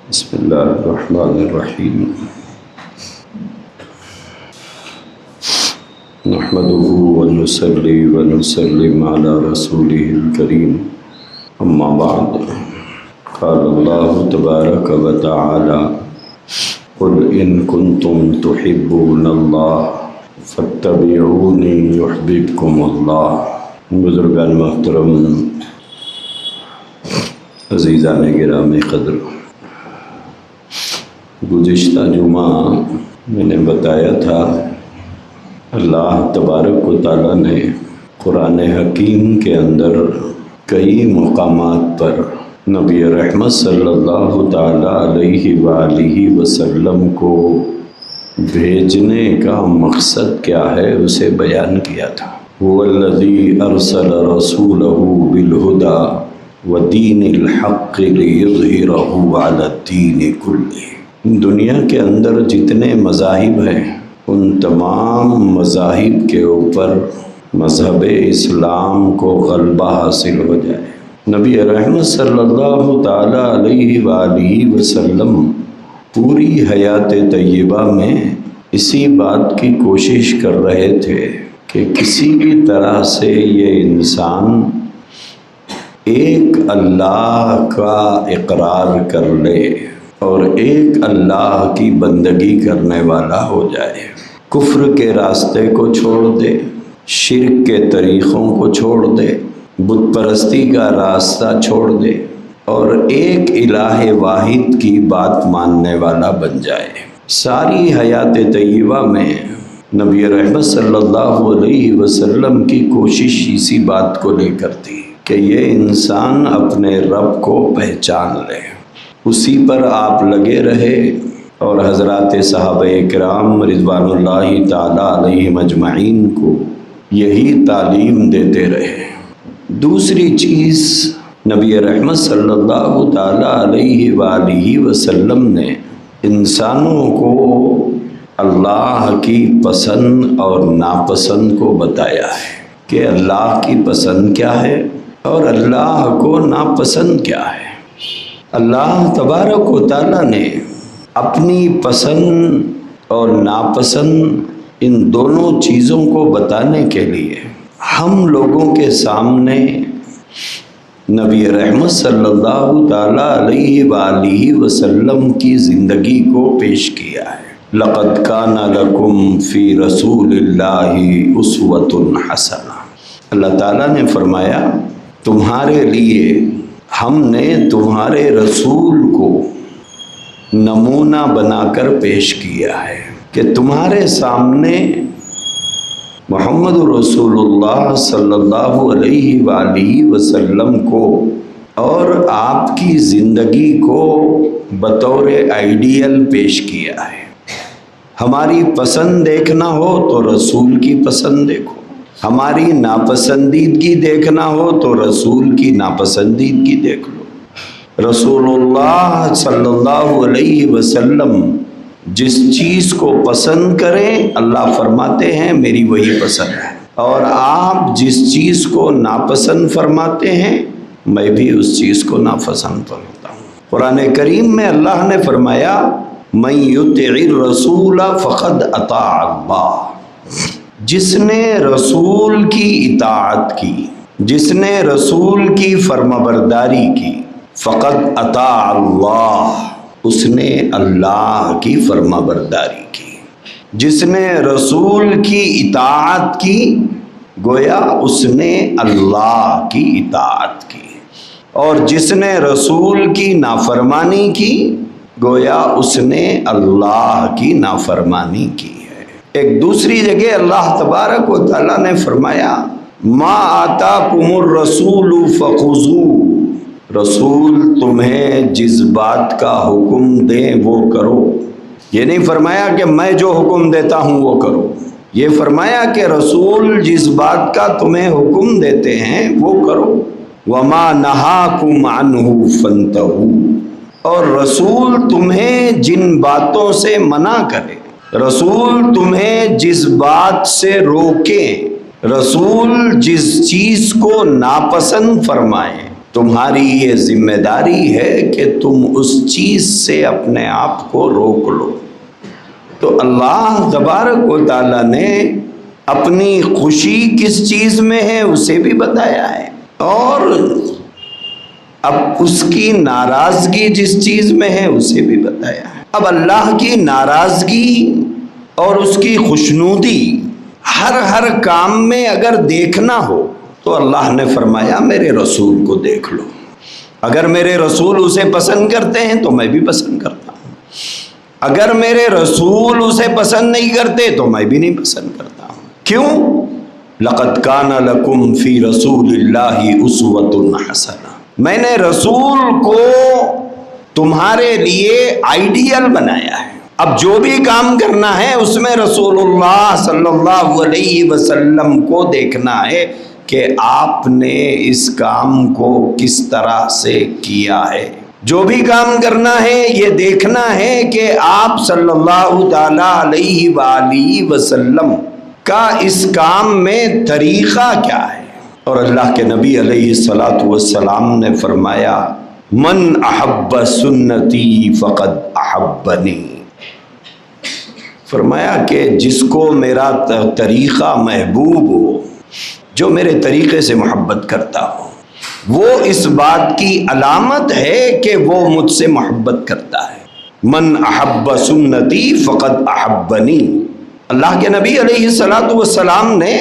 بسم اللہ الرحمن الرحیم نحمده ونصلي ونسلم على رسوله الكريم اما بعد قال الله تبارك وتعالى قل ان كنتم تحبون الله فاتبعوني يحببكم الله۔ بزرگان محترم، عزیزان گرامی قدر، گزشتہ جمعہ میں نے بتایا تھا اللہ تبارک و تعالیٰ نے قرآن حکیم کے اندر کئی مقامات پر نبی رحمت صلی اللہ تعالیٰ علیہ وآلہ وسلم کو بھیجنے کا مقصد کیا ہے اسے بیان کیا تھا۔ هو الذی ارسل رسولہ بالہدی ودین الحق لیظہرہ علی الدین کلہ۔ دنیا کے اندر جتنے مذاہب ہیں ان تمام مذاہب کے اوپر مذہب اسلام کو غلبہ حاصل ہو جائے۔ نبی رحمت صلی اللہ تعالیٰ علیہ وآلہ وسلم پوری حیات طیبہ میں اسی بات کی کوشش کر رہے تھے کہ کسی بھی طرح سے یہ انسان ایک اللہ کا اقرار کر لے اور ایک اللہ کی بندگی کرنے والا ہو جائے، کفر کے راستے کو چھوڑ دے، شرک کے طریقوں کو چھوڑ دے، بت پرستی کا راستہ چھوڑ دے اور ایک الہ واحد کی بات ماننے والا بن جائے۔ ساری حیات طیبہ میں نبی رحمت صلی اللہ علیہ وسلم کی کوشش اسی بات کو لے کر تھی کہ یہ انسان اپنے رب کو پہچان لے، اسی پر آپ لگے رہے اور حضرات صحابہ کرام رضوان اللہ تعالیٰ علیہم اجمعین کو یہی تعلیم دیتے رہے۔ دوسری چیز، نبی رحمت صلی اللہ تعالیٰ علیہ وآلہ وسلم نے انسانوں کو اللہ کی پسند اور ناپسند کو بتایا ہے کہ اللہ کی پسند کیا ہے اور اللہ کو ناپسند کیا ہے۔ اللہ تبارک و تعالیٰ نے اپنی پسند اور ناپسند ان دونوں چیزوں کو بتانے کے لیے ہم لوگوں کے سامنے نبی رحمت صلی اللہ تعالیٰ علیہ وآلہ وسلم کی زندگی کو پیش کیا ہے۔ لَقَدْ كَانَ لَكُمْ فِي رَسُولِ اللَّهِ أُسْوَةٌ حَسَنَةٌ۔ اللہ تعالیٰ نے فرمایا تمہارے لیے ہم نے تمہارے رسول کو نمونہ بنا کر پیش کیا ہے کہ تمہارے سامنے محمد رسول اللہ صلی اللہ علیہ وآلہ وسلم کو اور آپ کی زندگی کو بطور آئیڈیل پیش کیا ہے۔ ہماری پسند دیکھنا ہو تو رسول کی پسند دیکھو، ہماری ناپسندیدگی دیکھنا ہو تو رسول کی ناپسندیدگی دیکھ لو۔ رسول اللہ صلی اللہ علیہ وسلم جس چیز کو پسند کریں اللہ فرماتے ہیں میری وہی پسند ہے، اور آپ جس چیز کو ناپسند فرماتے ہیں میں بھی اس چیز کو ناپسند فرماتا ہوں۔ قرآن کریم میں اللہ نے فرمایا من یطع الرسول فقد اطاع اللہ، جس نے رسول کی اطاعت کی، جس نے رسول کی فرمانبرداری کی، فقد اطاع اللہ، اس نے اللہ کی فرمانبرداری کی۔ جس نے رسول کی اطاعت کی گویا اس نے اللہ کی اطاعت کی، اور جس نے رسول کی نافرمانی کی گویا اس نے اللہ کی نافرمانی کی ہے۔ ایک دوسری جگہ اللہ تبارک و تعالیٰ نے فرمایا ما آتاکم الرسول فخذوہ، رسول تمہیں جس بات کا حکم دیں وہ کرو۔ یہ نہیں فرمایا کہ میں جو حکم دیتا ہوں وہ کرو، یہ فرمایا کہ رسول جس بات کا تمہیں حکم دیتے ہیں وہ کرو۔ وما نہاکم عنہ فانتہوا، اور رسول تمہیں جن باتوں سے منع کرے، رسول تمہیں جس بات سے روکے، رسول جس چیز کو ناپسند فرمائے تمہاری یہ ذمہ داری ہے کہ تم اس چیز سے اپنے آپ کو روک لو۔ تو اللہ تبارک و تعالیٰ نے اپنی خوشی کس چیز میں ہے اسے بھی بتایا ہے، اور اب اس کی ناراضگی جس چیز میں ہے اسے بھی بتایا ہے۔ اب اللہ کی ناراضگی اور اس کی خوشنودی ہر کام میں اگر دیکھنا ہو تو اللہ نے فرمایا میرے رسول کو دیکھ لو۔ اگر میرے رسول اسے پسند کرتے ہیں تو میں بھی پسند کرتا ہوں، اگر میرے رسول اسے پسند نہیں کرتے تو میں بھی نہیں پسند کرتا ہوں۔ کیوں؟ لَقَدْ كَانَ لَكُمْ فِي رَسُولِ اللَّهِ أُسْوَةٌ حَسَنَةٌ، میں نے رسول کو تمہارے لیے آئیڈیل بنایا ہے۔ اب جو بھی کام کرنا ہے اس میں رسول اللہ صلی اللہ علیہ وسلم کو دیکھنا ہے کہ آپ نے اس کام کو کس طرح سے کیا ہے۔ جو بھی کام کرنا ہے یہ دیکھنا ہے کہ آپ صلی اللہ تعالی علیہ وآلہ وسلم کا اس کام میں طریقہ کیا ہے۔ اور اللہ کے نبی علیہ الصلاۃ والسلام نے فرمایا من احب سنتی فقد احبنی، فرمایا کہ جس کو میرا طریقہ محبوب ہو، جو میرے طریقے سے محبت کرتا ہو، وہ اس بات کی علامت ہے کہ وہ مجھ سے محبت کرتا ہے۔ من احب سنتی فقد احبنی، اللہ کے نبی علیہ الصلاۃ والسلام نے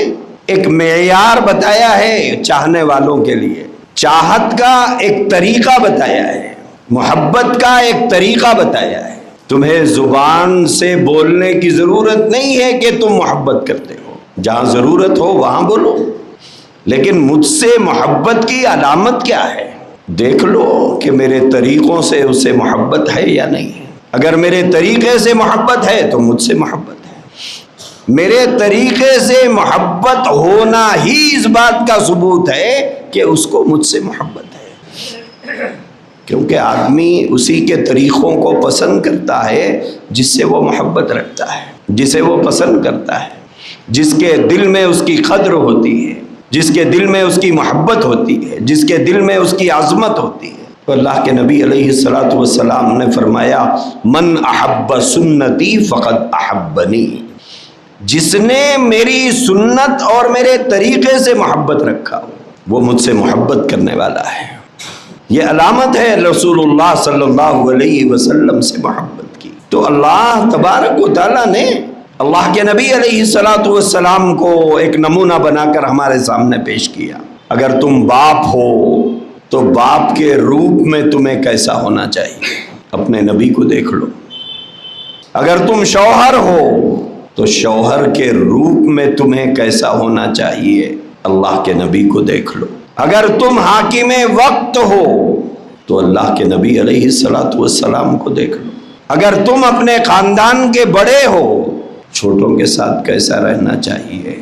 ایک معیار بتایا ہے چاہنے والوں کے لیے، چاہت کا ایک طریقہ بتایا ہے، محبت کا ایک طریقہ بتایا ہے۔ تمہیں زبان سے بولنے کی ضرورت نہیں ہے کہ تم محبت کرتے ہو، جہاں ضرورت ہو وہاں بولو، لیکن مجھ سے محبت کی علامت کیا ہے؟ دیکھ لو کہ میرے طریقوں سے اسے محبت ہے یا نہیں ہے۔ اگر میرے طریقے سے محبت ہے تو مجھ سے محبت ہے۔ میرے طریقے سے محبت ہونا ہی اس بات کا ثبوت ہے کہ اس کو مجھ سے محبت ہے، کیونکہ آدمی اسی کے طریقوں کو پسند کرتا ہے جس سے وہ محبت رکھتا ہے، جسے وہ پسند کرتا ہے، جس کے دل میں اس کی قدر ہوتی ہے، جس کے دل میں اس کی محبت ہوتی ہے، جس کے دل میں اس کی عظمت ہوتی ہے۔ تو اللہ کے نبی علیہ الصلاۃ والسلام نے فرمایا من احب سنتی فقد احبنی، جس نے میری سنت اور میرے طریقے سے محبت رکھا ہو وہ مجھ سے محبت کرنے والا ہے۔ یہ علامت ہے رسول اللہ صلی اللہ علیہ وسلم سے محبت کی۔ تو اللہ تبارک و تعالیٰ نے اللہ کے نبی علیہ الصلاۃ والسلام کو ایک نمونہ بنا کر ہمارے سامنے پیش کیا۔ اگر تم باپ ہو تو باپ کے روپ میں تمہیں کیسا ہونا چاہیے، اپنے نبی کو دیکھ لو۔ اگر تم شوہر ہو تو شوہر کے روپ میں تمہیں کیسا ہونا چاہیے، اللہ کے نبی کو دیکھ لو۔ اگر تم حاکم وقت ہو تو اللہ کے نبی علیہ الصلاۃ والسلام کو دیکھ لو۔ اگر تم اپنے خاندان کے بڑے ہو، چھوٹوں کے ساتھ کیسا رہنا چاہیے،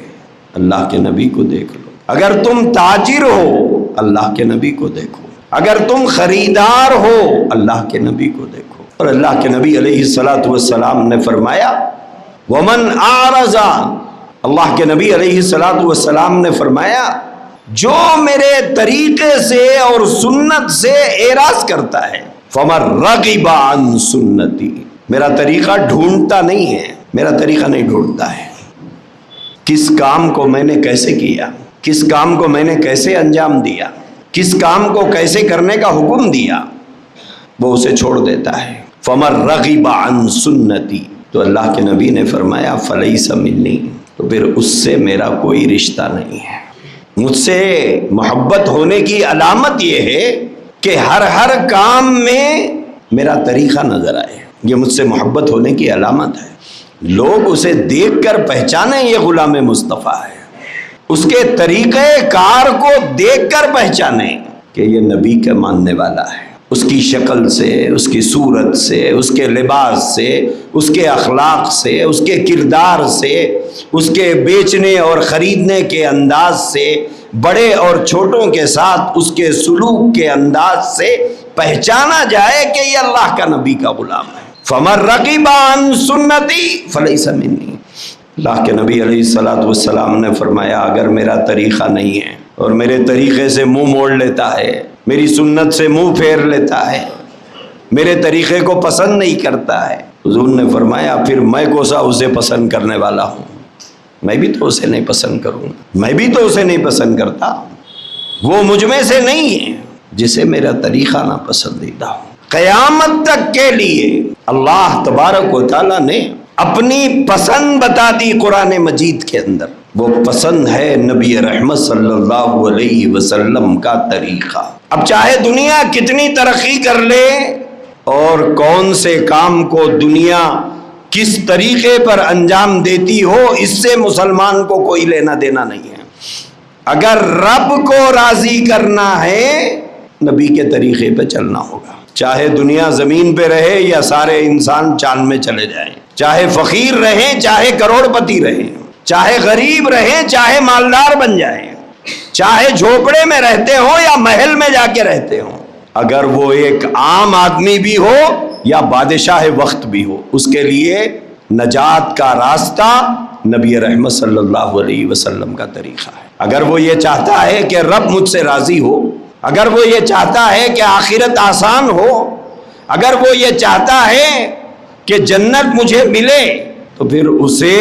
اللہ کے نبی کو دیکھ لو۔ اگر تم تاجر ہو، اللہ کے نبی کو دیکھو۔ اگر تم خریدار ہو، اللہ کے نبی کو دیکھو۔ اور اللہ کے نبی علیہ الصلاۃ والسلام نے فرمایا ومن اعرض، اللہ کے نبی علیہ الصلاۃ والسلام نے فرمایا جو میرے طریقے سے اور سنت سے اعراض کرتا ہے فمن رغب عن سنتی، میرا طریقہ ڈھونڈتا نہیں ہے، میرا طریقہ نہیں ڈھونڈتا ہے، کس کام کو میں نے کیسے کیا، کس کام کو میں نے کیسے انجام دیا، کس کام کو کیسے کرنے کا حکم دیا، وہ اسے چھوڑ دیتا ہے۔ فمن رغب عن سنتی، تو اللہ کے نبی نے فرمایا فلیس منی، تو پھر اس سے میرا کوئی رشتہ نہیں ہے۔ مجھ سے محبت ہونے کی علامت یہ ہے کہ ہر کام میں میرا طریقہ نظر آئے، یہ مجھ سے محبت ہونے کی علامت ہے۔ لوگ اسے دیکھ کر پہچانیں یہ غلام مصطفیٰ ہے، اس کے طریقہ کار کو دیکھ کر پہچانیں کہ یہ نبی کا ماننے والا ہے، اس کی شکل سے، اس کی صورت سے، اس کے لباس سے، اس کے اخلاق سے، اس کے کردار سے، اس کے بیچنے اور خریدنے کے انداز سے، بڑے اور چھوٹوں کے ساتھ اس کے سلوک کے انداز سے پہچانا جائے کہ یہ اللہ کا نبی کا غلام ہے۔ فَمَن رَغِبَ عَن سُنَّتِي فَلَيْسَ مِنِّي، اللہ کے نبی علیہ الصلاۃ والسلام نے فرمایا اگر میرا طریقہ نہیں ہے اور میرے طریقے سے منہ موڑ لیتا ہے، میری سنت سے منہ پھیر لیتا ہے، میرے طریقے کو پسند نہیں کرتا ہے، حضور نے فرمایا پھر میں کوسا اسے پسند کرنے والا ہوں؟ میں بھی تو اسے نہیں پسند کروں گا، میں بھی تو اسے نہیں پسند کرتا، وہ مجھ میں سے نہیں ہے جسے میرا طریقہ نہ پسندیدہ ہو۔ قیامت تک کے لیے اللہ تبارک و تعالیٰ نے اپنی پسند بتا دی قرآن مجید کے اندر، وہ پسند ہے نبی رحمت صلی اللہ علیہ وسلم کا طریقہ۔ اب چاہے دنیا کتنی ترقی کر لے اور کون سے کام کو دنیا کس طریقے پر انجام دیتی ہو، اس سے مسلمان کو کوئی لینا دینا نہیں ہے۔ اگر رب کو راضی کرنا ہے نبی کے طریقے پہ چلنا ہوگا، چاہے دنیا زمین پہ رہے یا سارے انسان چاند میں چلے جائیں، چاہے فقیر رہیں چاہے کروڑ پتی رہیں، چاہے غریب رہیں چاہے مالدار بن جائیں، چاہے جھوپڑے میں رہتے ہوں یا محل میں جا کے رہتے ہوں، اگر وہ ایک عام آدمی بھی ہو یا بادشاہ وقت بھی ہو، اس کے لیے نجات کا راستہ نبی رحمت صلی اللہ علیہ وسلم کا طریقہ ہے۔ اگر وہ یہ چاہتا ہے کہ رب مجھ سے راضی ہو، اگر وہ یہ چاہتا ہے کہ آخرت آسان ہو، اگر وہ یہ چاہتا ہے کہ جنت مجھے ملے، تو پھر اسے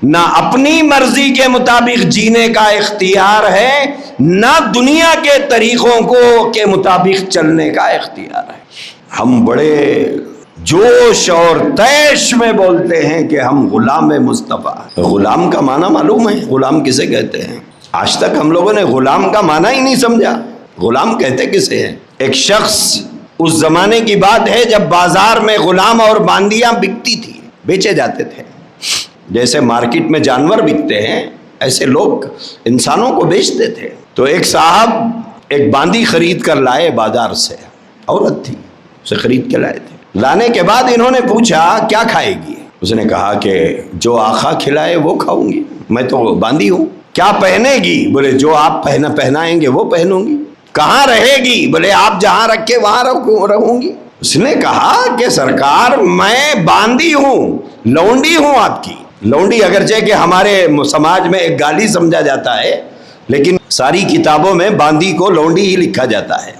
نہ اپنی مرضی کے مطابق جینے کا اختیار ہے، نہ دنیا کے طریقوں کے مطابق چلنے کا اختیار ہے۔ ہم بڑے جوش اور تیش میں بولتے ہیں کہ ہم غلام مصطفیٰ۔ غلام کا معنی معلوم ہے؟ غلام کسے کہتے ہیں؟ آج تک ہم لوگوں نے غلام کا معنی ہی نہیں سمجھا۔ غلام کہتے کسے ہیں؟ ایک شخص، اس زمانے کی بات ہے جب بازار میں غلام اور باندیاں بکتی تھی، بیچے جاتے تھے۔ جیسے مارکیٹ میں جانور بکتے ہیں ایسے لوگ انسانوں کو بیچتے تھے۔ تو ایک صاحب ایک باندی خرید کر لائے بازار سے، عورت تھی، اسے خرید کے لائے تھے۔ لانے کے بعد انہوں نے پوچھا کیا کھائے گی؟ اس نے کہا کہ جو آقا کھلائے وہ کھاؤں گی، میں تو باندی ہوں۔ کیا پہنے گی؟ بولے جو آپ پہنائیں گے وہ پہنوں گی۔ کہاں رہے گی؟ بولے آپ جہاں رکھے وہاں رہوں گی۔ اس نے کہا کہ سرکار میں باندی ہوں، لونڈی ہوں آپ کی۔ لونڈی اگرچہ کہ ہمارے سماج میں ایک گالی سمجھا جاتا ہے، لیکن ساری کتابوں میں باندی کو لونڈی ہی لکھا جاتا ہے۔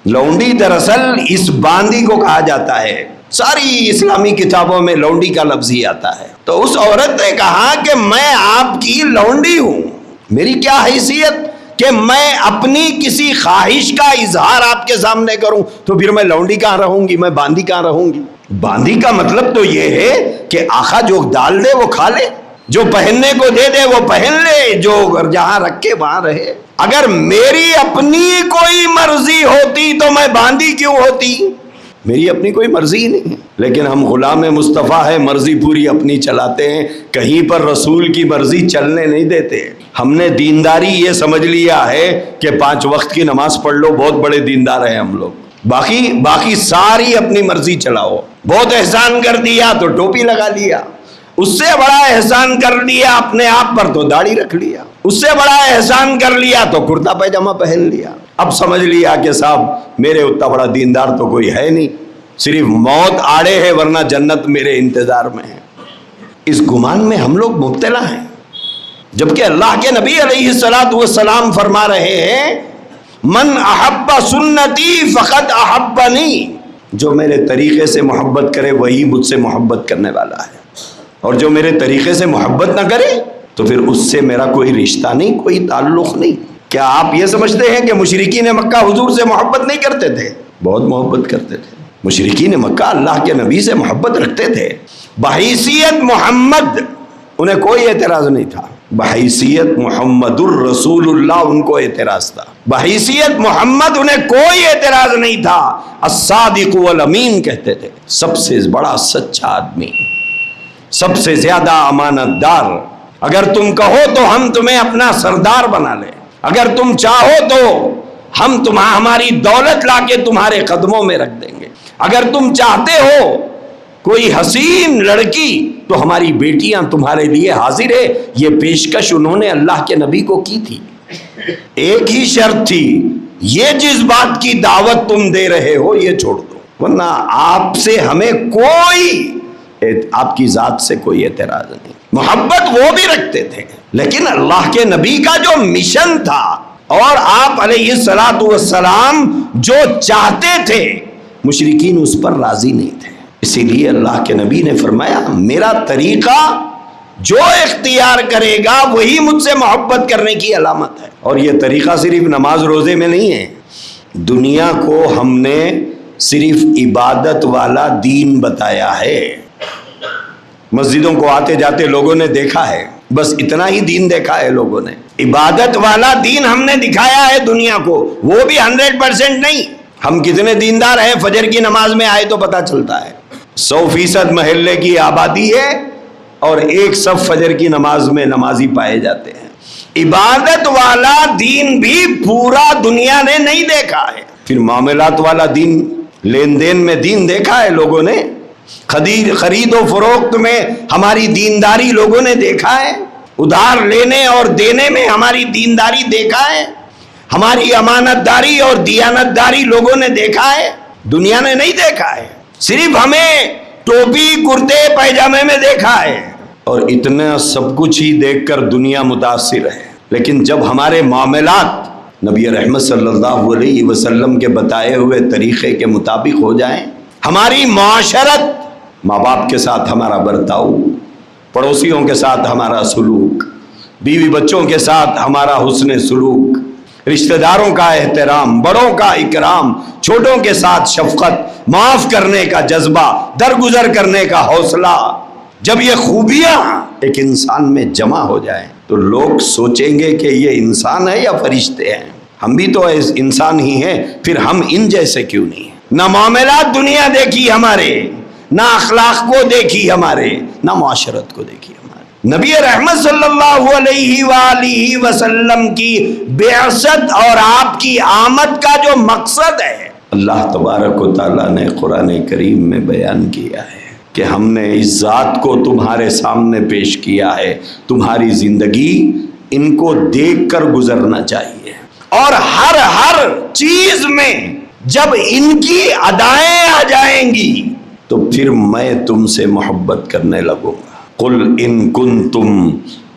لونڈی دراصل اس باندی کو کہا جاتا ہے، ساری اسلامی کتابوں میں لونڈی کا لفظ ہی آتا ہے۔ تو اس عورت نے کہا کہ میں آپ کی لونڈی ہوں، میری کیا حیثیت کہ میں اپنی کسی خواہش کا اظہار آپ کے سامنے کروں؟ تو پھر میں لونڈی کہاں رہوں گی، میں باندی کہاں رہوں گی؟ باندی کا مطلب تو یہ ہے کہ آقا جو ڈال دے وہ کھا لے، جو پہننے کو دے دے وہ پہن لے، جو جہاں رکھے وہاں رہے۔ اگر میری اپنی کوئی مرضی ہوتی تو میں باندی کیوں ہوتی؟ میری اپنی کوئی مرضی ہی نہیں ہے، لیکن ہم غلام مصطفیٰ ہے، مرضی پوری اپنی چلاتے ہیں، کہیں پر رسول کی مرضی چلنے نہیں دیتے۔ ہم نے دینداری یہ سمجھ لیا ہے کہ 5 وقت کی نماز پڑھ لو، بہت بڑے دیندار ہیں ہم لوگ، باقی ساری اپنی مرضی چلاؤ۔ بہت احسان کر دیا تو ٹوپی لگا لیا، اس سے بڑا احسان کر لیا اپنے آپ پر تو داڑھی رکھ لیا، اس سے بڑا احسان کر لیا تو کرتا پیجامہ پہن لیا۔ اب سمجھ لیا کہ صاحب میرے اتنا بڑا دیندار تو کوئی ہے نہیں، صرف موت آڑے ہے ورنہ جنت میرے انتظار میں ہے۔ اس گمان میں ہم لوگ مبتلا ہیں، جبکہ اللہ کے نبی علیہ الصلوۃ والسلام فرما رہے ہیں من احب سنتی فقد احبنی، جو میرے طریقے سے محبت کرے وہی مجھ سے محبت کرنے والا ہے، اور جو میرے طریقے سے محبت نہ کرے تو پھر اس سے میرا کوئی رشتہ نہیں، کوئی تعلق نہیں۔ کیا آپ یہ سمجھتے ہیں کہ مشرکین مکہ حضور سے محبت نہیں کرتے تھے؟ بہت محبت کرتے تھے۔ مشرکین مکہ اللہ کے نبی سے محبت رکھتے تھے، بحیثیت محمد انہیں کوئی اعتراض نہیں تھا، بحیثیت محمد الرسول اللہ ان کو اعتراض تھا، بحیثیت محمد انہیں کوئی اعتراض نہیں تھا۔ الصادق والامین کہتے تھے، سب سے بڑا سچا آدمی، سب سے زیادہ امانت دار، اگر تم کہو تو ہم تمہیں اپنا سردار بنا لیں، اگر تم چاہو تو ہم ہماری دولت لا کے تمہارے قدموں میں رکھ دیں گے، اگر تم چاہتے ہو کوئی حسین لڑکی تو ہماری بیٹیاں تمہارے لیے حاضر ہے۔ یہ پیشکش انہوں نے اللہ کے نبی کو کی تھی۔ ایک ہی شرط تھی، یہ جس بات کی دعوت تم دے رہے ہو یہ چھوڑ دو، ورنہ آپ سے ہمیں کوئی، آپ کی ذات سے کوئی اعتراض نہیں۔ محبت وہ بھی رکھتے تھے، لیکن اللہ کے نبی کا جو مشن تھا اور آپ علیہ الصلوۃ والسلام جو چاہتے تھے، مشرکین اس پر راضی نہیں تھے۔ اسی لیے اللہ کے نبی نے فرمایا میرا طریقہ جو اختیار کرے گا وہی مجھ سے محبت کرنے کی علامت ہے۔ اور یہ طریقہ صرف نماز روزے میں نہیں ہے، دنیا کو ہم نے صرف عبادت والا دین بتایا ہے۔ مسجدوں کو آتے جاتے لوگوں نے دیکھا ہے، بس اتنا ہی دین دیکھا ہے لوگوں نے، عبادت والا دین ہم نے دکھایا ہے دنیا کو، وہ بھی 100% نہیں۔ ہم کتنے دیندار ہیں فجر کی نماز میں آئے تو پتہ چلتا ہے، 100% محلے کی آبادی ہے اور ایک صف فجر کی نماز میں نمازی پائے جاتے ہیں۔ عبادت والا دین بھی پورا دنیا نے نہیں دیکھا ہے۔ پھر معاملات والا دین، لین دین میں دین دیکھا ہے لوگوں نے، خرید و فروخت میں ہماری دینداری لوگوں نے دیکھا ہے، ادھار لینے اور دینے میں ہماری دینداری دیکھا ہے، ہماری امانت داری اور دیانت داری لوگوں نے دیکھا ہے، دنیا نے نہیں دیکھا ہے۔ صرف ہمیں ٹوپی کرتے پیجامے میں دیکھا ہے، اور اتنا سب کچھ ہی دیکھ کر دنیا متاثر ہے۔ لیکن جب ہمارے معاملات نبی رحمت صلی اللہ علیہ وسلم کے بتائے ہوئے طریقے کے مطابق ہو جائیں، ہماری معاشرت، ماں باپ کے ساتھ ہمارا برتاؤ، پڑوسیوں کے ساتھ ہمارا سلوک، بیوی بچوں کے ساتھ ہمارا حسن سلوک، رشتہ داروں کا احترام، بڑوں کا اکرام، چھوٹوں کے ساتھ شفقت، معاف کرنے کا جذبہ، درگزر کرنے کا حوصلہ، جب یہ خوبیاں ایک انسان میں جمع ہو جائیں تو لوگ سوچیں گے کہ یہ انسان ہے یا فرشتے ہیں؟ ہم بھی تو انسان ہی ہیں، پھر ہم ان جیسے کیوں نہیں ہیں؟ نہ معاملات دنیا دیکھی ہمارے، نہ اخلاق کو دیکھی ہمارے، نہ معاشرت کو دیکھی ہمارے۔ نبی رحمت صلی اللہ علیہ وآلہ وسلم کی بعثت اور آپ کی آمد کا جو مقصد ہے، اللہ تبارک و تعالیٰ نے قرآن کریم میں بیان کیا ہے کہ ہم نے اس ذات کو تمہارے سامنے پیش کیا ہے، تمہاری زندگی ان کو دیکھ کر گزرنا چاہیے، اور ہر چیز میں جب ان کی ادائیں آ جائیں گی تو پھر میں تم سے محبت کرنے لگوں گا۔ قل ان کنتم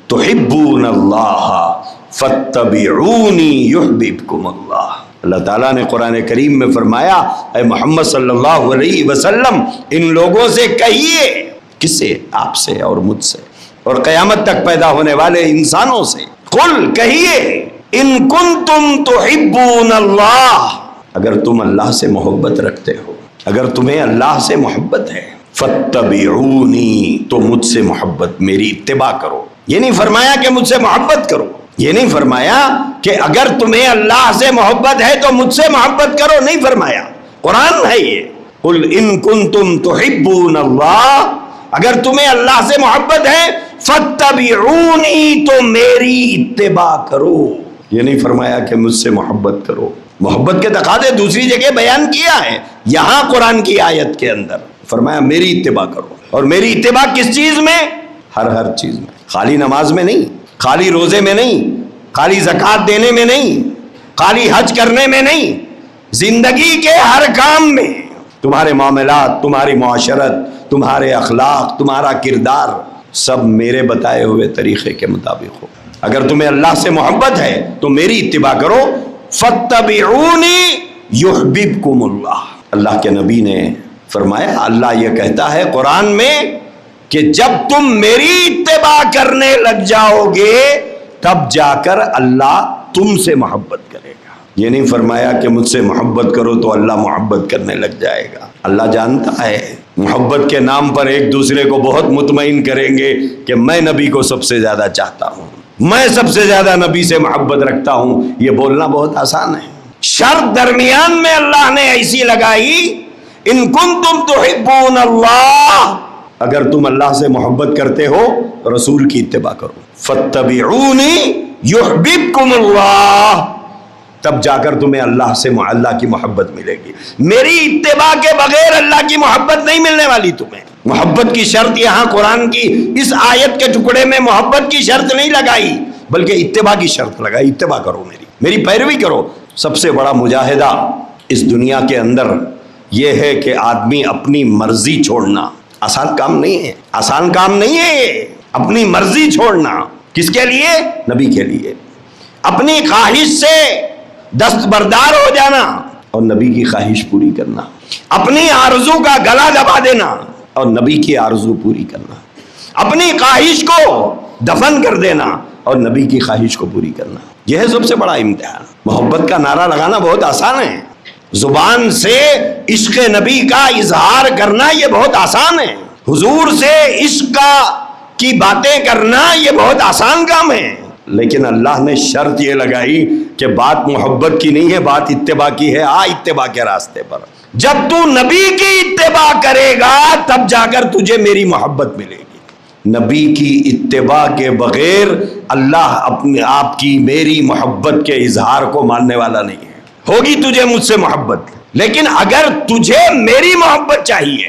تحبون اللہ فاتبعونی یحببکم اللہ۔ اللہ تعالیٰ نے قرآن کریم میں فرمایا اے محمد صلی اللہ علیہ وسلم ان لوگوں سے کہیے، کس سے؟ آپ سے اور مجھ سے اور قیامت تک پیدا ہونے والے انسانوں سے، قل کہیے ان کنتم تحبون اللہ، اگر تم اللہ سے محبت رکھتے ہو، اگر تمہیں اللہ سے محبت ہے، فاتبعونی تو مجھ سے محبت، میری اتباع کرو۔ یہ نہیں فرمایا کہ مجھ سے محبت کرو، یہ نہیں فرمایا کہ اگر تمہیں اللہ سے محبت ہے تو مجھ سے محبت کرو، نہیں فرمایا، قرآن ہے یہ۔ قل ان کنتم تحبون اللہ، اگر تمہیں اللہ سے محبت ہے فاتبعونی تو میری اتباع کرو۔ یہ نہیں فرمایا کہ مجھ سے محبت کرو۔ محبت کے تقاضے دوسری جگہ بیان کیا ہے، یہاں قرآن کی آیت کے اندر فرمایا میری اتباع کرو۔ اور میری اتباع کس چیز میں؟ ہر چیز میں، خالی نماز میں نہیں، خالی روزے میں نہیں، خالی زکوٰۃ دینے میں نہیں، خالی حج کرنے میں نہیں، زندگی کے ہر کام میں، تمہارے معاملات، تمہاری معاشرت، تمہارے اخلاق، تمہارا کردار سب میرے بتائے ہوئے طریقے کے مطابق ہو۔ اگر تمہیں اللہ سے محبت ہے تو میری اتباع کرو، فاتبعونی یحببکم اللہ۔ اللہ کے نبی نے فرمایا، اللہ یہ کہتا ہے قرآن میں کہ جب تم میری اتباع کرنے لگ جاؤ گے تب جا کر اللہ تم سے محبت کرے گا۔ یہ نہیں فرمایا کہ مجھ سے محبت کرو تو اللہ محبت کرنے لگ جائے گا۔ اللہ جانتا ہے محبت کے نام پر ایک دوسرے کو بہت مطمئن کریں گے کہ میں نبی کو سب سے زیادہ چاہتا ہوں، میں سب سے زیادہ نبی سے محبت رکھتا ہوں، یہ بولنا بہت آسان ہے۔ شرط درمیان میں اللہ نے ایسی لگائی، ان کنتم تحبون اللہ، اگر تم اللہ سے محبت کرتے ہو رسول کی اتباع کرو، فاتبعونی یحببکم اللہ، تب جا کر تمہیں اللہ کی محبت ملے گی۔ میری اتباع کے بغیر اللہ کی محبت نہیں ملنے والی تمہیں۔ محبت کی شرط یہاں قرآن کی اس آیت کے ٹکڑے میں محبت کی شرط نہیں لگائی بلکہ اتباع کی شرط لگائی، اتباع کرو، میری پیروی کرو۔ سب سے بڑا مجاہدہ اس دنیا کے اندر یہ ہے کہ آدمی اپنی مرضی چھوڑنا، آسان کام نہیں ہے، آسان کام نہیں ہے یہ۔ اپنی مرضی چھوڑنا، کس کے لیے؟ نبی کے لیے۔ اپنی خواہش سے دستبردار ہو جانا اور نبی کی خواہش پوری کرنا، اپنی آرزو کا گلا دبا دینا اور نبی کی آرزو پوری کرنا، اپنی خواہش کو دفن کر دینا اور نبی کی خواہش کو پوری کرنا۔ یہ ہے سب سے بڑا امتحان۔ محبت کا نعرہ لگانا بہت آسان ہے، زبان سے عشق نبی کا اظہار کرنا یہ بہت آسان ہے، حضور سے عشق کی باتیں کرنا یہ بہت آسان کام ہے، لیکن اللہ نے شرط یہ لگائی کہ بات محبت کی نہیں ہے، بات اتباع کی ہے۔ اتباع کے راستے پر جب تو نبی کی اتباع کرے گا تب جا کر تجھے میری محبت ملے گی۔ نبی کی اتباع کے بغیر اللہ اپنے آپ کی میری محبت کے اظہار کو ماننے والا نہیں ہے۔ ہوگی تجھے مجھ سے محبت، لیکن اگر تجھے میری محبت چاہیے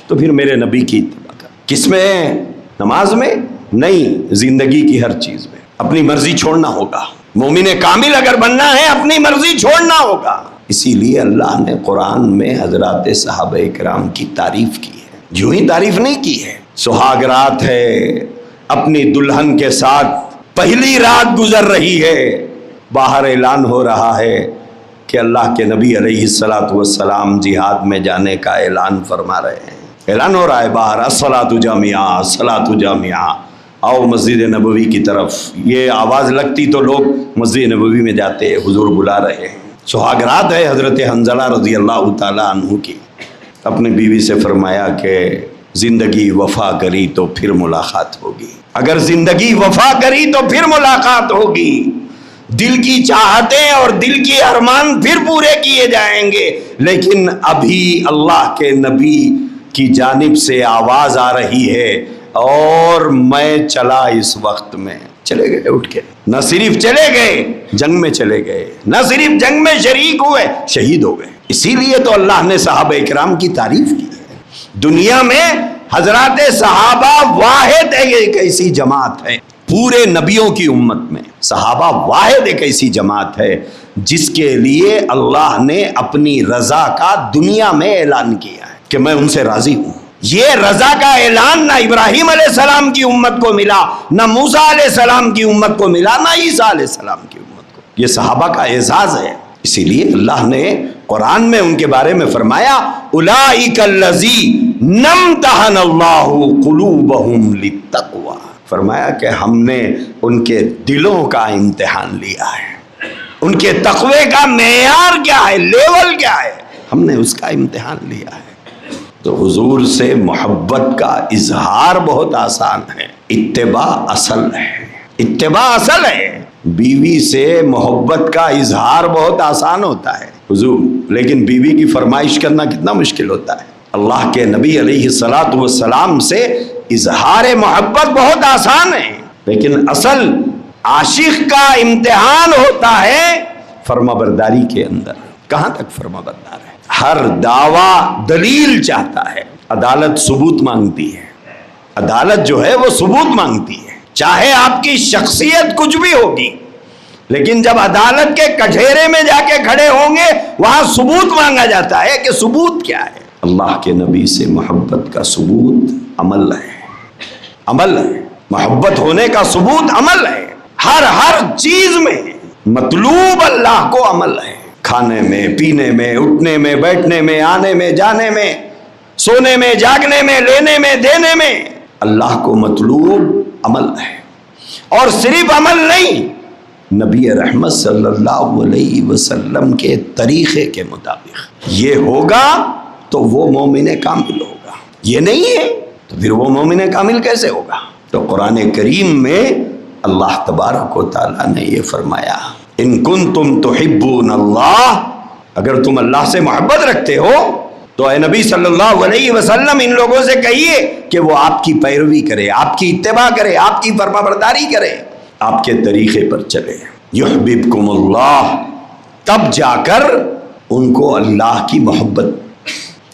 تو پھر میرے نبی کی اتباع کر۔ کس میں؟ نماز میں نہیں، زندگی کی ہر چیز میں اپنی مرضی چھوڑنا ہوگا۔ مومن کامل اگر بننا ہے اپنی مرضی چھوڑنا ہوگا۔ اسی لیے اللہ نے قرآن میں حضرات صحابہ کرام کی تعریف کی ہے، جو ہی تعریف نہیں کی ہے۔ سہاگ رات ہے، اپنی دلہن کے ساتھ پہلی رات گزر رہی ہے، باہر اعلان ہو رہا ہے کہ اللہ کے نبی علیہ السلام جہاد میں جانے کا اعلان فرما رہے ہیں۔ اعلان ہو رہا ہے باہر، الصلاۃ جامعہ، الصلاۃ جامعہ، آؤ مسجد نبوی کی طرف۔ یہ آواز لگتی تو لوگ مسجد نبوی میں جاتے، حضور بلا رہے ہیں۔ سہاگ رات ہے، حضرت حنظلہ رضی اللہ تعالیٰ عنہ کی، اپنی بیوی سے فرمایا کہ زندگی وفا کری تو پھر ملاقات ہوگی، اگر زندگی وفا کری تو پھر ملاقات ہوگی، دل کی چاہتیں اور دل کی ارمان پھر پورے کیے جائیں گے، لیکن ابھی اللہ کے نبی کی جانب سے آواز آ رہی ہے اور میں چلا اس وقت میں۔ چلے گئے اٹھ کے، نہ صرف چلے گئے جنگ میں چلے گئے، نہ صرف جنگ میں شریک ہوئے، شہید ہو گئے۔ اسی لیے تو اللہ نے صحابہ اکرام کی تعریف کی ہے۔ دنیا میں حضرات صحابہ واحد ایک ایسی جماعت ہے، پورے نبیوں کی امت میں صحابہ واحد ایک ایسی جماعت ہے جس کے لیے اللہ نے اپنی رضا کا دنیا میں اعلان کیا ہے کہ میں ان سے راضی ہوں۔ یہ رضا کا اعلان نہ ابراہیم علیہ السلام کی امت کو ملا، نہ موسیٰ علیہ السلام کی امت کو ملا، نہ عیسیٰ علیہ السلام کی امت کو۔ یہ صحابہ کا اعزاز ہے۔ اسی لیے اللہ نے قرآن میں ان کے بارے میں فرمایا اولئک الذین امتحن اللہ قلوبہم للتقوی، فرمایا کہ ہم نے ان کے دلوں کا امتحان لیا ہے۔ ان کے تقوی کا معیار کیا ہے، لیول کیا ہے، ہم نے اس کا امتحان لیا ہے۔ تو حضور سے محبت کا اظہار بہت آسان ہے، اتباع اصل ہے، اتباع اصل ہے۔ بیوی سے محبت کا اظہار بہت آسان ہوتا ہے حضور، لیکن بیوی کی فرمائش کرنا کتنا مشکل ہوتا ہے۔ اللہ کے نبی علیہ السلام سے اظہار محبت بہت آسان ہے، لیکن اصل عاشق کا امتحان ہوتا ہے فرما برداری کے اندر۔ کہاں تک فرما بردار ہے؟ ہر دعویٰ دلیل چاہتا ہے، عدالت ثبوت مانگتی ہے۔ عدالت جو ہے وہ ثبوت مانگتی ہے، چاہے آپ کی شخصیت کچھ بھی ہوگی، لیکن جب عدالت کے کٹہرے میں جا کے کھڑے ہوں گے وہاں ثبوت مانگا جاتا ہے کہ ثبوت کیا ہے۔ اللہ کے نبی سے محبت کا ثبوت عمل ہے، عمل ہے۔ محبت ہونے کا ثبوت عمل ہے۔ ہر چیز میں مطلوب اللہ کو عمل ہے، کھانے میں، پینے میں، اٹھنے میں، بیٹھنے میں، آنے میں، جانے میں، سونے میں، جاگنے میں، لینے میں، دینے میں، اللہ کو مطلوب عمل ہے۔ اور صرف عمل نہیں، نبی رحمت صلی اللہ علیہ وسلم کے طریقے کے مطابق یہ ہوگا تو وہ مومن کامل ہوگا۔ یہ نہیں ہے تو پھر وہ مومن کامل کیسے ہوگا؟ تو قرآن کریم میں اللہ تبارک و تعالیٰ نے یہ فرمایا ان کنتم تحبون اللہ، اگر تم اللہ سے محبت رکھتے ہو تو اے نبی صلی اللہ علیہ وسلم ان لوگوں سے کہیے کہ وہ آپ کی پیروی کرے، آپ کی اتباع کرے، آپ کی فرما برداری کرے، آپ کے طریقے پر چلے۔ یحببکم اللہ، تب جا کر ان کو اللہ کی محبت،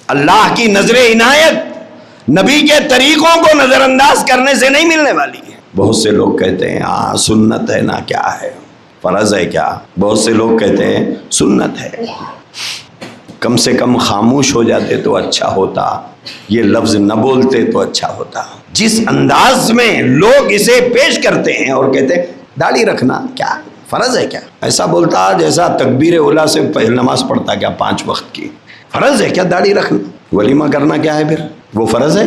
اللہ کی نظر عنایت نبی کے طریقوں کو نظر انداز کرنے سے نہیں ملنے والی ہے۔ بہت سے لوگ کہتے ہیں ہاں سنت ہے نا، کیا ہے، فرض ہے کیا؟ بہت سے لوگ کہتے ہیں سنت ہے، کم سے کم خاموش ہو جاتے تو اچھا ہوتا، یہ لفظ نہ بولتے تو اچھا ہوتا. جس انداز میں لوگ اسے پیش کرتے ہیں اور کہتے ہیں داڑھی رکھنا کیا فرض ہے کیا، ایسا بولتا جیسا تکبیر اولیٰ سے پہلے نماز پڑھتا کیا 5 وقت کی. فرض ہے کیا داڑھی رکھنا؟ ولیمہ کرنا کیا ہے پھر؟ وہ فرض ہے؟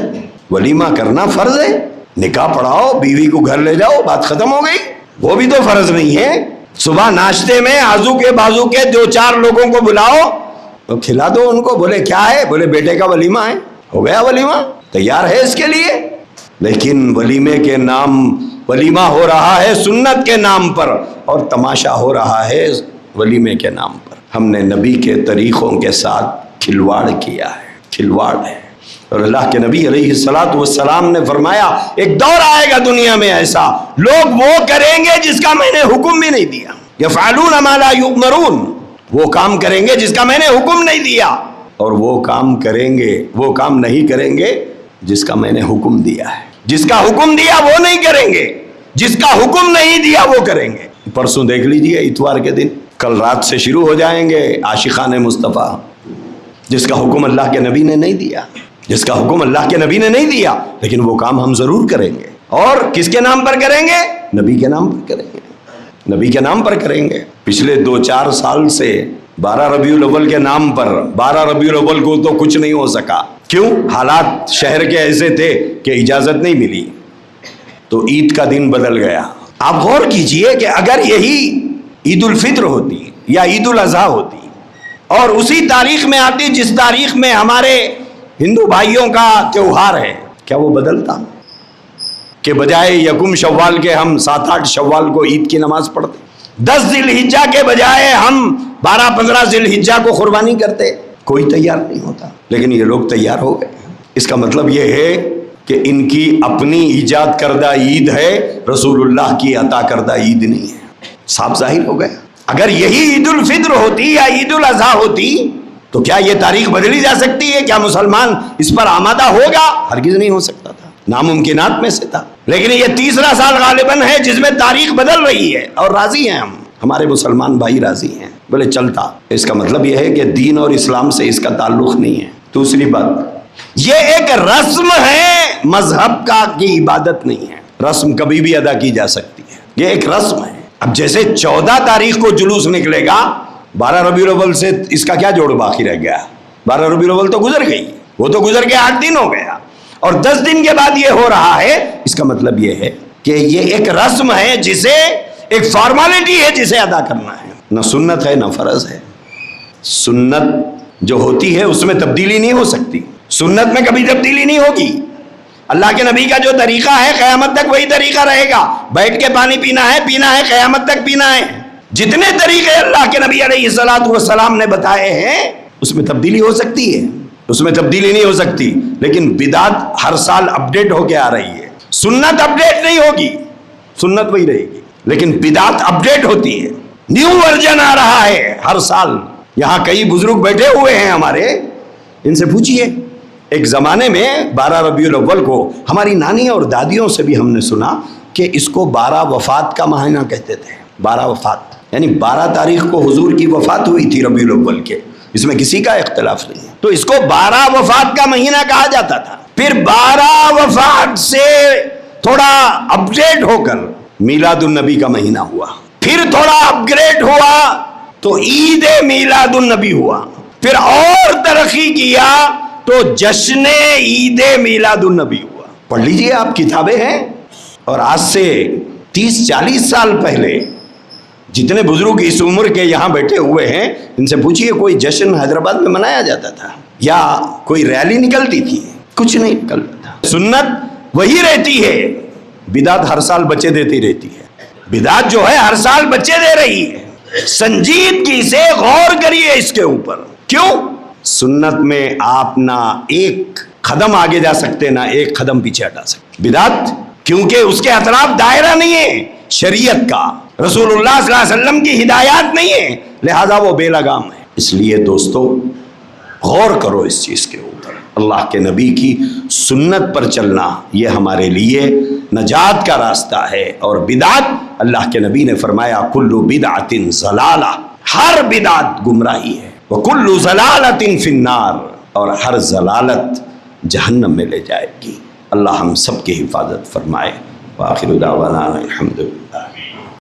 ولیمہ کرنا فرض ہے؟ نکاح پڑھاؤ، بیوی کو گھر لے جاؤ، بات ختم ہو گئی. وہ بھی تو فرض نہیں ہے. صبح ناشتے میں آزو کے بازو کے 2-4 لوگوں کو بلاؤ تو کھلا دو ان کو. بولے کیا ہے؟ بولے بیٹے کا ولیمہ ہے. ہو گیا ولیمہ، تیار ہے اس کے لیے. لیکن ولیمے کے نام ولیمہ ہو رہا ہے سنت کے نام پر، اور تماشا ہو رہا ہے ولیمے کے نام پر. ہم نے نبی کے طریقوں کے ساتھ کھلواڑ کیا ہے، کھلواڑ ہے. اور اللہ کے نبی علیہ السلام نے فرمایا ایک دور آئے گا دنیا میں ایسا، لوگ وہ کریں گے جس کا میں نے حکم بھی نہیں دیا. یفعلون ما لا یؤمرون، وہ کام کریں گے جس کا میں نے حکم نہیں دیا، اور وہ کام کریں گے، وہ کام نہیں کریں گے جس کا میں نے حکم دیا ہے. جس کا حکم دیا وہ نہیں کریں گے، جس کا حکم نہیں دیا وہ کریں گے. پرسوں دیکھ لیجئے اتوار کے دن، کل رات سے شروع ہو جائیں گے عاشقان مصطفیٰ. جس کا حکم اللہ کے نبی نے نہیں دیا، جس کا حکم اللہ کے نبی نے نہیں دیا، لیکن وہ کام ہم ضرور کریں گے. اور کس کے نام پر کریں گے؟ نبی کے نام پر کریں گے، نبی کے نام پر کریں گے. پچھلے 2-4 سال سے 12 ربیع الاول کے نام پر، 12 ربیع الاول کو تو کچھ نہیں ہو سکا. کیوں؟ حالات شہر کے ایسے تھے کہ اجازت نہیں ملی، تو عید کا دن بدل گیا. آپ غور کیجئے کہ اگر یہی عید الفطر ہوتی یا عید الاضحیٰ ہوتی اور اسی تاریخ میں آتی جس تاریخ میں ہمارے ہندو بھائیوں کا تیوہار ہے، کیا وہ بدلتا؟ کہ بجائے 1 شوال کے ہم 7-8 شوال کو عید کی نماز پڑھتے، 10 ذی الحجہ کے بجائے ہم 12-15 ذی الحجہ کو قربانی کرتے. کوئی تیار نہیں ہوتا، لیکن یہ لوگ تیار ہو گئے. اس کا مطلب یہ ہے کہ ان کی اپنی ایجاد کردہ عید ہے، رسول اللہ کی عطا کردہ عید نہیں ہے. صاف ظاہر ہو گیا. اگر یہی عید الفطر ہوتی یا عید الاضحیٰ ہوتی تو کیا یہ تاریخ بدلی جا سکتی ہے؟ کیا مسلمان اس پر آمادہ ہوگا؟ ہرگز نہیں ہو سکتا تھا، ناممکنات میں سے تھا. لیکن یہ 3را سال غالباً ہے جس میں تاریخ بدل رہی ہے، اور راضی ہیں ہم، ہمارے مسلمان بھائی راضی ہیں. بولے چلتا. اس کا مطلب یہ ہے کہ دین اور اسلام سے اس کا تعلق نہیں ہے. دوسری بات، یہ ایک رسم ہے، مذہب کا کی عبادت نہیں ہے. رسم کبھی بھی ادا کی جا سکتی ہے، یہ ایک رسم ہے. اب جیسے 14 تاریخ کو جلوس نکلے گا، 12 ربیع الاول سے اس کا کیا جوڑ باقی رہ گیا؟ 12 ربیع الاول تو گزر گئی، وہ تو گزر کے 8 دن ہو گیا، اور 10 دن کے بعد یہ ہو رہا ہے. اس کا مطلب یہ ہے کہ یہ ایک رسم ہے، جسے ایک فارمیلٹی ہے جسے ادا کرنا ہے. نہ سنت ہے نہ فرض ہے. سنت جو ہوتی ہے اس میں تبدیلی نہیں ہو سکتی، سنت میں کبھی تبدیلی نہیں ہوگی. اللہ کے نبی کا جو طریقہ ہے قیامت تک وہی طریقہ رہے گا. بیٹھ کے پانی پینا ہے قیامت تک پینا ہے. جتنے طریقے اللہ کے نبی علیہ السلام نے بتائے ہیں اس میں تبدیلی ہو سکتی ہے، اس میں تبدیلی نہیں ہو سکتی. لیکن بدعت ہر سال اپڈیٹ ہو کے آ رہی ہے. سنت اپڈیٹ نہیں ہوگی، سنت وہی رہے گی، لیکن بدعت اپڈیٹ ہوتی ہے، نیو ورژن آ رہا ہے ہر سال. یہاں کئی بزرگ بیٹھے ہوئے ہیں ہمارے، ان سے پوچھئے. ایک زمانے میں 12 ربیع الاول کو ہماری نانی اور دادیوں سے بھی ہم نے سنا کہ اس کو 12 وفات کا مہینہ کہتے تھے. 12 وفات یعنی 12 تاریخ کو حضور کی وفات ہوئی تھی ربیع الاول کے، اس میں کسی کا اختلاف نہیں ہے. تو اس کو 12 وفات کا مہینہ کہا جاتا تھا. پھر 12 وفات سے تھوڑا اپڈیٹ ہو کر میلاد النبی کا مہینہ ہوا، پھر تھوڑا اپ گریڈ ہوا تو عید میلاد النبی ہوا، پھر اور ترقی کیا تو جشن عید میلاد النبی ہوا. پڑھ لیجئے آپ، کتابیں ہیں. اور آج سے 30-40 سال پہلے جتنے بزرگ اس عمر کے یہاں بیٹھے ہوئے ہیں ان سے پوچھئے کوئی جشن حیدرآباد میں منایا جاتا تھا یا کوئی ریلی نکلتی تھی؟ کچھ نہیں نکلتا تھا. سنت وہی رہتی ہے، بدعت ہر سال بچے دیتی رہتی ہے. بدعت جو ہے ہر سال بچے دے رہی ہے. سنجیدگی سے غور کریے اس کے اوپر. کیوں؟ سنت میں آپ نہ ایک قدم آگے جا سکتے نہ ایک قدم پیچھے ہٹا سکتے. بدعت کیونکہ اس کے اطراف دائرہ نہیں ہے شریعت کا، رسول اللہ صلی اللہ علیہ وسلم کی ہدایات نہیں ہے، لہذا وہ بے لگام ہے. اس لیے دوستو غور کرو اس چیز کے اوپر. اللہ کے نبی کی سنت پر چلنا یہ ہمارے لیے نجات کا راستہ ہے. اور بدعت، اللہ کے نبی نے فرمایا کل بدعت ضلالہ، ہر بدعت گمراہی ہے. وکل ضلالۃ فی النار، اور ہر ضلالت جہنم میں لے جائے گی۔ اللہ ہم سب کی حفاظت فرمائے۔ وآخر دعوانا الحمدللہ۔